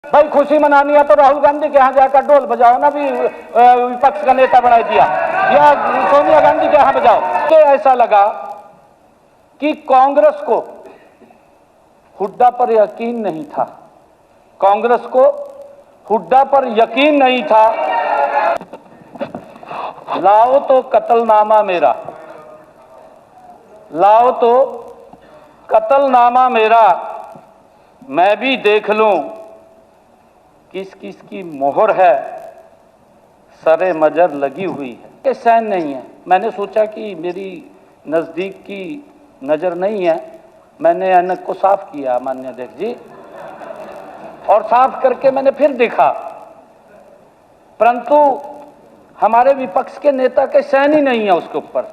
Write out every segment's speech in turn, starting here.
भाई खुशी मनानी है तो राहुल गांधी के यहाँ जाकर ढोल बजाओ ना, भी विपक्ष का नेता बना दिया, या सोनिया गांधी के यहाँ बजाओ। तो ऐसा लगा कि कांग्रेस को हुड्डा पर यकीन नहीं था, कांग्रेस को हुड्डा पर यकीन नहीं था। लाओ तो कत्लनामा मेरा, लाओ तो कत्लनामा मेरा, मैं भी देख लूं किस किस की मोहर है, सरे मजर लगी हुई है। ये सैन नहीं है। मैंने सोचा कि मेरी नजदीक की नजर नहीं है, मैंने ऐनक को साफ किया माननीय अध्यक्ष जी, और साफ करके मैंने फिर देखा, परंतु हमारे विपक्ष के नेता के सैन ही नहीं है उसके ऊपर।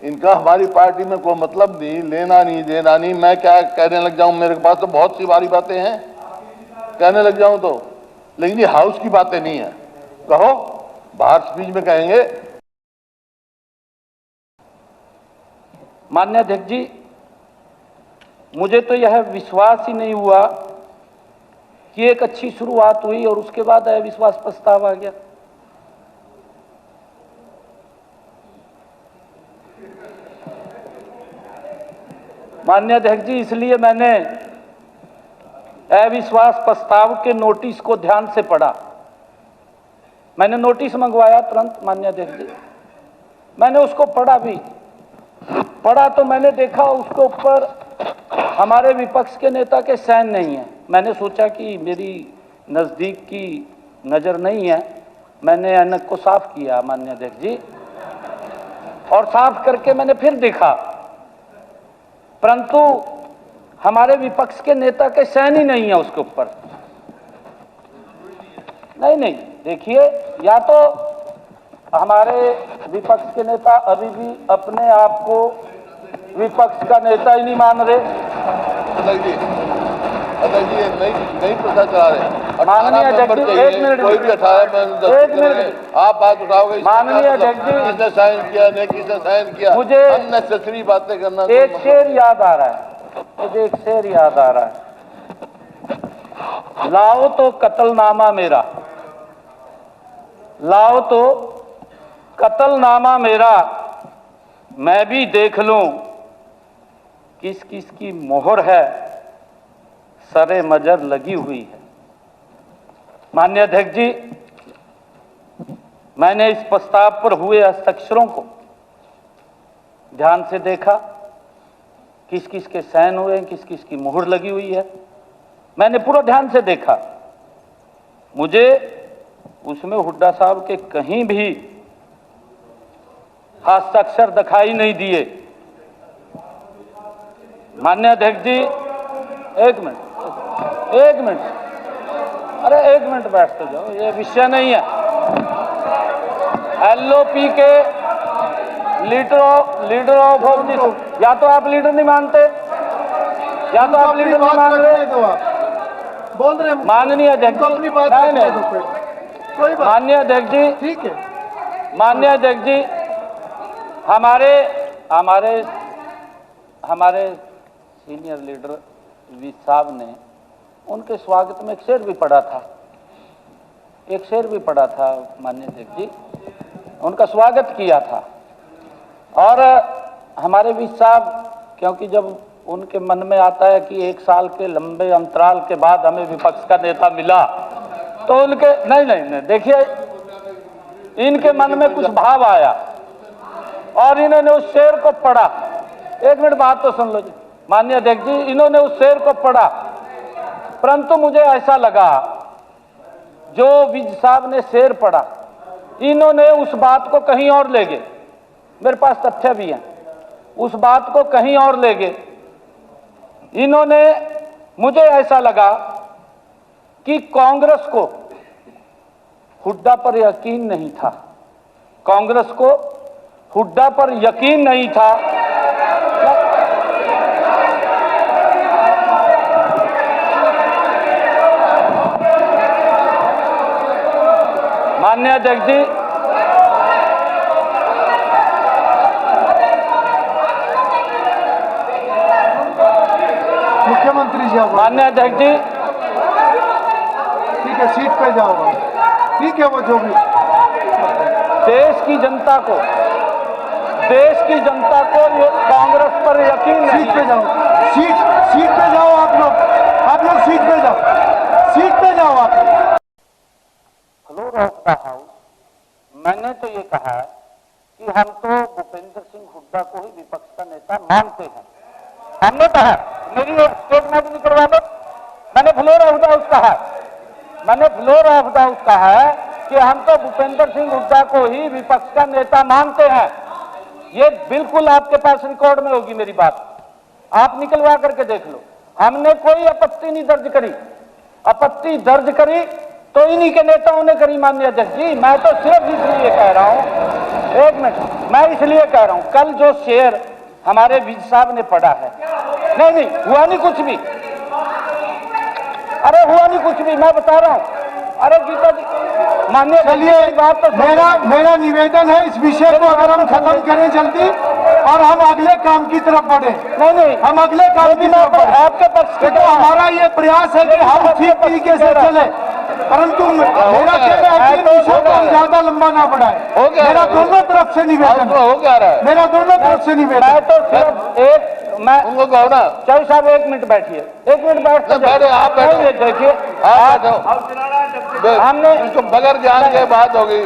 इनका हमारी पार्टी में कोई मतलब नहीं, लेना नहीं देना नहीं। मैं क्या कहने लग जाऊं, मेरे पास तो बहुत सी बारी बातें हैं कहने लग जाऊं तो, लेकिन ये हाउस की बातें नहीं है। कहो, बाहर स्पीच में कहेंगे। माननीय अध्यक्ष जी, मुझे तो यह विश्वास ही नहीं हुआ कि एक अच्छी शुरुआत हुई और उसके बाद अविश्वास प्रस्ताव आ गया। माननीय अध्यक्ष जी, इसलिए मैंने अविश्वास प्रस्ताव के नोटिस को ध्यान से पढ़ा। मैंने नोटिस मंगवाया तुरंत माननीय अध्यक्ष जी, मैंने उसको पढ़ा भी। पढ़ा तो मैंने देखा उसके ऊपर हमारे विपक्ष के नेता के सैन नहीं है। मैंने सोचा कि मेरी नजदीक की नजर नहीं है, मैंने ऐनक को साफ किया माननीय अध्यक्ष जी, और साफ करके मैंने फिर देखा, परंतु हमारे विपक्ष के नेता के सैन ही नहीं है उसके ऊपर। नहीं, देखिए, या तो हमारे विपक्ष के नेता अभी भी अपने आप को विपक्ष का नेता ही नहीं मान रहे। अध्यक्ष जी नहीं प्रश्न चला रहे। माननीय अध्यक्ष जी, एक मिनट, कोई भी 18 आप बात उठाओगे। माननीय अध्यक्ष जी, किसने साइन किया, नहीं किसने साइन किया, मुझे अननेसेसरी बातें करना। एक शेर याद आ रहा है, मुझे एक शेर याद आ रहा है, लाओ तो कत्लनामा मेरा, लाओ तो कत्लनामा मेरा, मैं भी देख लूं किस किस की मोहर है, सरे मजर लगी हुई है। माननीय अध्यक्ष जी, मैंने इस प्रस्ताव पर हुए हस्ताक्षरों को ध्यान से देखा, किस किस के साइन हुए हैं, किस किस की मोहर लगी हुई है, मैंने पूरा ध्यान से देखा। मुझे उसमें हुड्डा साहब के कहीं भी हस्ताक्षर दिखाई नहीं दिए। माननीय अध्यक्ष जी, एक मिनट, अरे एक मिनट बैठ तो जाओ, ये विषय नहीं है। एलओपी के लीडर ऑफ ऑपोजिशन, या तो आप लीडर नहीं मानते, या तो आप लीडर नहीं मान रहे, बोल रहे। माननीय अध्यक्ष जी, कोई बात। माननीय अध्यक्ष जी, ठीक है। माननीय अध्यक्ष जी, हमारे सीनियर लीडर वी साहब ने उनके स्वागत में एक शेर भी पढ़ा था, माननीय अध्यक्ष जी, उनका स्वागत किया था। और हमारे वी साहब, क्योंकि जब उनके मन में आता है कि 1 साल के लंबे अंतराल के बाद हमें विपक्ष का नेता मिला, तो उनके नहीं, देखिए, इनके मन में कुछ भाव आया और इन्होंने उस शेर को पढ़ा। एक मिनट बात तो सुन लो जी। माननीय अध्यक्ष जी, इन्होंने उस शेर को पढ़ा, परंतु मुझे ऐसा लगा जो विज साहब ने शेर पढ़ा, इन्होंने उस बात को कहीं और ले गए। मेरे पास तथ्य भी हैं, उस बात को कहीं और ले गए इन्होंने। मुझे ऐसा लगा कि कांग्रेस को हुड्डा पर यकीन नहीं था, कांग्रेस को हुड्डा पर यकीन नहीं था। माननीय अध्यक्ष जी, मुख्यमंत्री जी, माननीय अध्यक्ष जी, ठीक है, सीट पे जाओ, ठीक है, वो जो भी। देश की जनता को ये कांग्रेस पर यकीन नहीं सीट पे जाओ, सीट पे जाओ, आप लोग सीट पे जाओ, सीट पे जाओ आप। फ्लोर ऑफ द हाउस मैंने तो ये कहा है कि हम तो भूपेंद्र सिंह हुड्डा को ही विपक्ष का नेता मानते हैं। हमने कहा, मेरी एक स्टेटमेंट निकलवा दो, मैंने फ्लोर ऑफ द हाउस कहा, मैंने फ्लोर ऑफ द हाउस कहा कि हम तो भूपेंद्र सिंह हुड्डा को ही विपक्ष का नेता मानते हैं। ये बिल्कुल आपके पास रिकॉर्ड में होगी मेरी बात, आप निकलवा करके देख लो। हमने कोई आपत्ति नहीं दर्ज करी, आपत्ति दर्ज करी तो इन्हीं के नेताओं ने करी माननीय अध्यक्ष जी। मैं तो सिर्फ इसलिए कह रहा हूं, एक मिनट, मैं इसलिए कह रहा हूं, कल जो शेर हमारे विज साहब ने पढ़ा है, नहीं हुआ नहीं कुछ भी, अरे हुआ नहीं कुछ भी, मैं बता रहा हूं। अरे गीता जी माननीय, चलिए, बात तो मेरा निवेदन है, इस विषय को अगर हम खत्म करें जल्दी और हम अगले काम की तरफ बढ़े। नहीं, हम अगले काम की तरफ बढ़े। आपके पक्ष के तो हमारा ये प्रयास है कि हम ठीक तरीके से चले, परंतु मेरा कहना है कि विषय को हम ज्यादा लंबा ना बढ़ाए। मेरा दोनों तरफ से निवेदन हो क्या रहा है? मेरा दोनों तरफ से निवेदन। मैं तो सिर्फ एक, मैं उनको कहो ना, चौधरी साहब एक मिनट बैठिए, एक मिनट बैठ बैठो, आप बैठो। देखिए, आप बैठो, हमने इसको बगैर ज्ञान के बात होगी।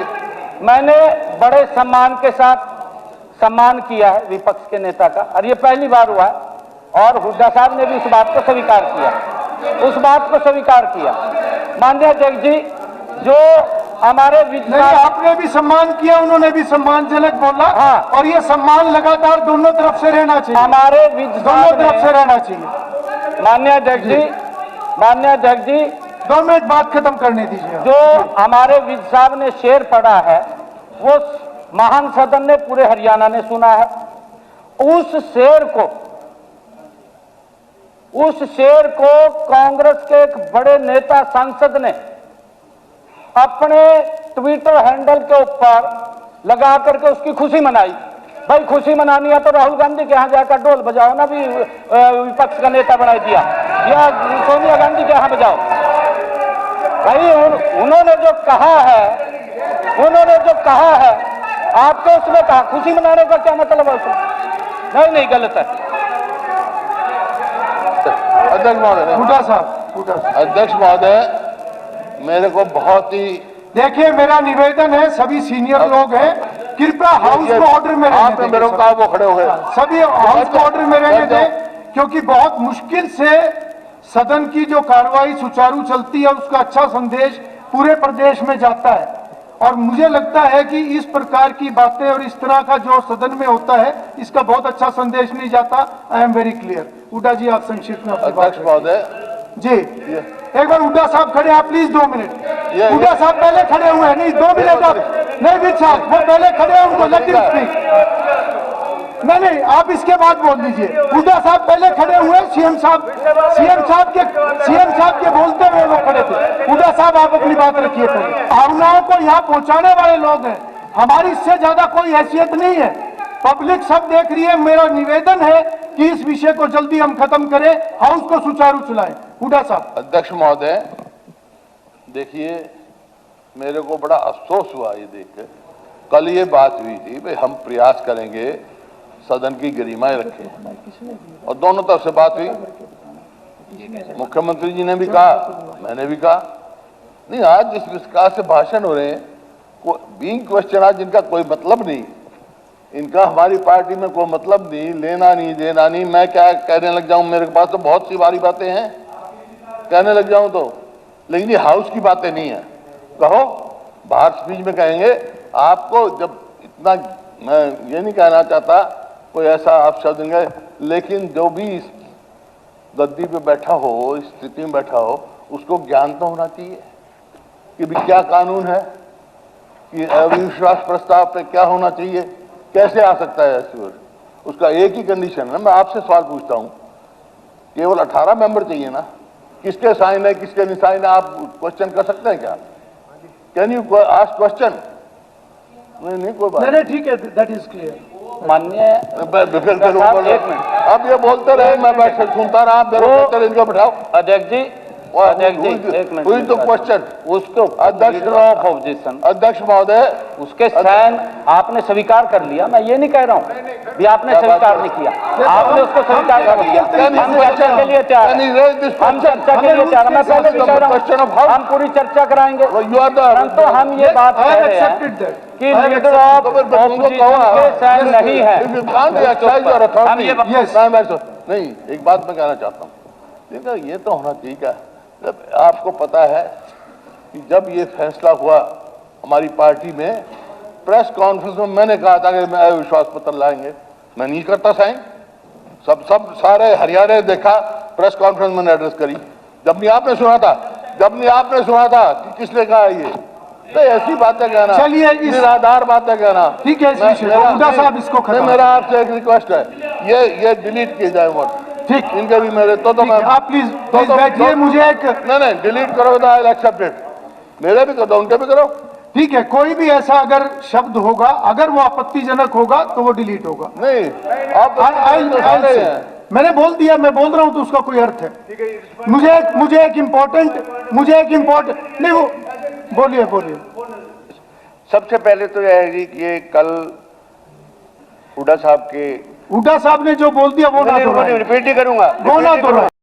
मैंने बड़े सम्मान के साथ सम्मान किया है विपक्ष के नेता का, और ये पहली बार हुआ है, और हुड्डा साहब ने भी उस बात को स्वीकार किया, उस बात को स्वीकार किया। माननीय अध्यक्ष जी, जो हमारे आपने भी सम्मान किया, उन्होंने भी सम्मानजनक बोला। हाँ। और ये सम्मान लगातार दोनों तरफ से रहना चाहिए, हमारे दोनों तरफ से रहना चाहिए। माननीय अध्यक्ष जी 2 मिनट बात खत्म करने दीजिए। जो हमारे विज साहब ने शेर पढ़ा है, वो महान सदन ने, पूरे हरियाणा ने सुना है। उस शेर को कांग्रेस के एक बड़े नेता सांसद ने अपने ट्विटर हैंडल के ऊपर लगा करके उसकी खुशी मनाई। भाई खुशी मनानी है तो राहुल गांधी के यहाँ जाकर ढोल बजाओ ना, भी विपक्ष का नेता बना दिया, या सोनिया गांधी के यहाँ बजाओ। भाई उन्होंने जो कहा है आपको उसमें कहा, खुशी मनाने का क्या मतलब है उसमें? नहीं, गलत है। अध्यक्ष महोदय, अध्यक्ष महोदय, मेरे को बहुत ही, देखिए, मेरा निवेदन है, सभी सीनियर लोग हैं, कृपया हाउस को ऑर्डर में रहने दें। मेरे को कहा वो खड़े हो गए, सभी हाउस को ऑर्डर में रहने दें, क्योंकि बहुत मुश्किल से सदन की जो कार्रवाई सुचारू चलती है, उसका अच्छा संदेश पूरे प्रदेश में जाता है। और मुझे लगता है कि इस प्रकार की बातें और इस तरह का जो सदन में होता है, इसका बहुत अच्छा संदेश नहीं जाता। I am very clear. Hooda ji, आप संक्षिप्त में अपनी बात अध्यक्ष महोदय जी। एक बार हुड्डा साहब खड़े, आप प्लीज 2 मिनट। हुड्डा साहब पहले खड़े हुए हैं, नहीं 2 मिनट आप नहीं, विज साहब वो पहले खड़े हैं, उनको लेट हिम स्पीक। नहीं, आप इसके बाद बोल दीजिए। हुड्डा साहब पहले खड़े हुए, सीएम साहब के बोलते हुए वो खड़े थे। हुड्डा साहब, आप अपनी बात रखिए। भावनाओं को यहाँ पहुंचाने वाले लोग हैं, हमारी इससे ज्यादा कोई हैसियत नहीं है। पब्लिक सब देख रही है। मेरा निवेदन है कि इस विषय को जल्दी हम खत्म करें, हाउस को सुचारू चलाएं। हुड्डा साहब। अध्यक्ष महोदय, देखिए, मेरे को बड़ा अफसोस हुआ ये देखकर। कल ये बात हुई थी, भाई हम प्रयास करेंगे सदन की गरिमाएं रखें, और दोनों तरफ से बात हुई। मुख्यमंत्री जी ने भी कहा, मैंने भी कहा। नहीं, आज जिस विस्तार से भाषण हो रहे हैं, बीइंग क्वेश्चन, आज जिनका कोई मतलब नहीं, इनका हमारी पार्टी में कोई मतलब नहीं, लेना नहीं देना नहीं। मैं क्या कहने लग जाऊं, मेरे पास तो बहुत सी बारी बातें हैं कहने लग जाऊं तो, लेकिन ये हाउस की बातें नहीं है। कहो, बाहर स्पीच में कहेंगे आपको। जब इतना, मैं ये नहीं कहना चाहता कोई ऐसा आप शब्द देंगे, लेकिन जो भी इस गद्दी पे बैठा हो, इस स्थिति में बैठा हो, उसको ज्ञान तो होना चाहिए कि भी क्या कानून है, कि अविश्वास प्रस्ताव पे क्या होना चाहिए, कैसे आ सकता है ऐसे। उसका एक ही कंडीशन है। मैं आपसे सवाल पूछता हूं, केवल 18 मेंबर चाहिए ना? किसके साइन है, किसके नहीं साइन है, आप क्वेश्चन कर सकते हैं क्या? Can you ask question? नहीं, कोई बात नहीं, ठीक है, दैट इज क्लियर। माननीय अब ये बोलते रहे, मैं बैठ कर सुनता रहा, आप इनको बैठाओ। अध्यक्ष जी, अध्यक्ष जी, एक मिनट। हुई तो क्वेश्चन उसके ऊपर अध्यक्ष लीडर ऑफ ऑपोजिशन, अध्यक्ष महोदय, उसके साइन आपने स्वीकार कर लिया, मैं ये नहीं कह रहा हूँ भी आपने स्वीकार नहीं किया, आपने उसको स्वीकार कर लिया। हम चर्चा के लिए तैयार हैं, हम चर्चा के लिए तैयार हैं। मैं पहले भी कह रहा हूँ हम पूरी चर्चा कराएंगे, परंतु हम ये बात कह रहे हैं कि लीडर ऑफ ऑपोजिशन के साइन नहीं है। हम ये नहीं, एक बात मैं कहना चाहता हूँ, देखो ये तो होना चाहिए क्या, जब आपको पता है कि जब ये फैसला हुआ हमारी पार्टी में, प्रेस कॉन्फ्रेंस में मैंने कहा था कि मैं अविश्वास पत्र लाएंगे, मैं नहीं करता साइन, सब सारे हरियाणा देखा, प्रेस कॉन्फ्रेंस मैंने एड्रेस करी, जब नहीं आपने सुना था कि किसने कहा ये, तो ऐसी बातें कहना, चलिए निराधार बातें कहना, ठीक है, हुड्डा साहब इसको खत्म। मेरा आपसे एक रिक्वेस्ट है, ये डिलीट किए जाए वर्ड, ठीक, इनके भी मेरे तो मैं आप प्लीज बैठिए, मुझे एक नहीं डिलीट करो तो आई एक्सेप्ट इट, मेरे भी कर दो उनके भी करो। ठीक है, कोई भी ऐसा अगर शब्द होगा, अगर वो आपत्तिजनक होगा तो वो डिलीट होगा। नहीं आप मैंने बोल दिया, मैं बोल रहा हूं तो उसका कोई अर्थ है। मुझे एक इम्पोर्टेंट नहीं, वो बोलिए। सबसे पहले तो यह है कि ये कल हुड्डा साहब ने जो बोल दिया वो ना दोहराएं। रिपीट ही करूंगा। वो ना दोहराएं।